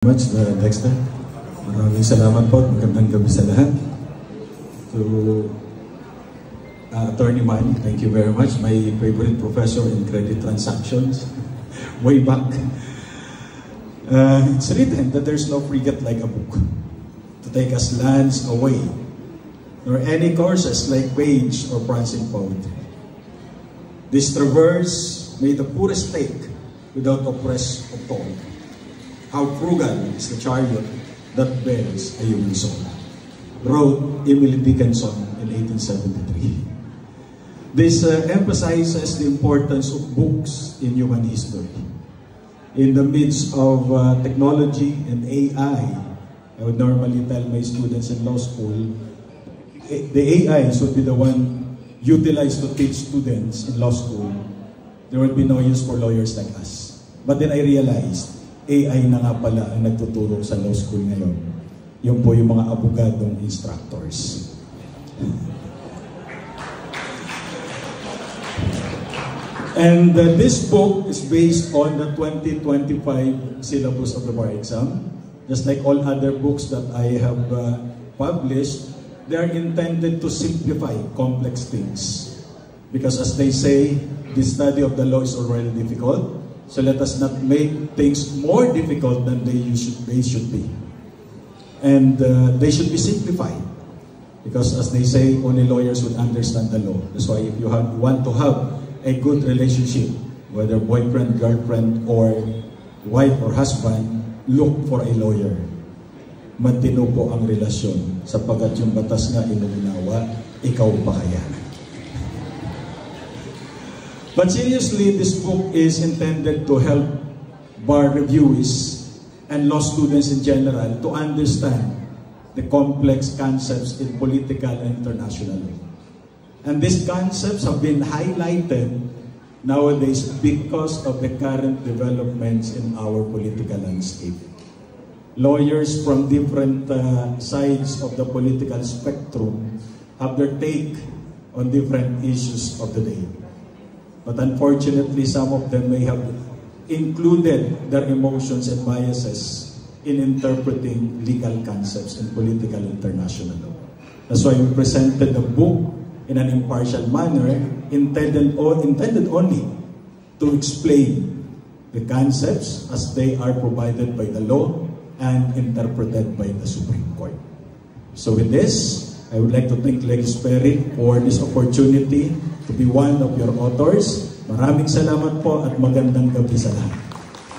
Much, Dexter. Maraming salamat po. Magandang gabi sa lahat. To Attorney Manny, thank you very much. My favorite professor in credit transactions. Way back. It's written that there's no frigate like a book to take us lands away, nor any courses like wage or prancing poetry. This traverse made the poorest take without oppress or toll. How frugal is the chariot that bears a human soul, wrote Emily Dickinson in 1873. This emphasizes the importance of books in human history. In the midst of technology and AI, I would normally tell my students in law school, the AIs would be the one utilized to teach students in law school. There would be no use for lawyers like us. But then I realized, AI na nga pala ang nagtuturo sa law school ngayon. Yung po yung mga abogadong instructors. And this book is based on the 2025 syllabus of the bar exam. Just like all other books that I have published, they are intended to simplify complex things. Because as they say, the study of the law is already difficult. So let us not make things more difficult than they should be. And they should be simplified. Because as they say, only lawyers would understand the law. That's why if you want to have a good relationship, whether boyfriend, girlfriend, or wife or husband, look for a lawyer. Matino po ang relasyon, sapagkat yung batas nga inuunawa, ikaw pa kaya. But seriously, this book is intended to help bar reviewees and law students in general to understand the complex concepts in political and international law. And these concepts have been highlighted nowadays because of the current developments in our political landscape. Lawyers from different sides of the political spectrum have their take on different issues of the day. But unfortunately, some of them may have included their emotions and biases in interpreting legal concepts in political international law. That's why we presented the book in an impartial manner, intended only to explain the concepts as they are provided by the law and interpreted by the Supreme Court. So with this, I would like to thank Legis Perry for this opportunity to be one of your authors. Maraming salamat po at magandang gabi sa lahat.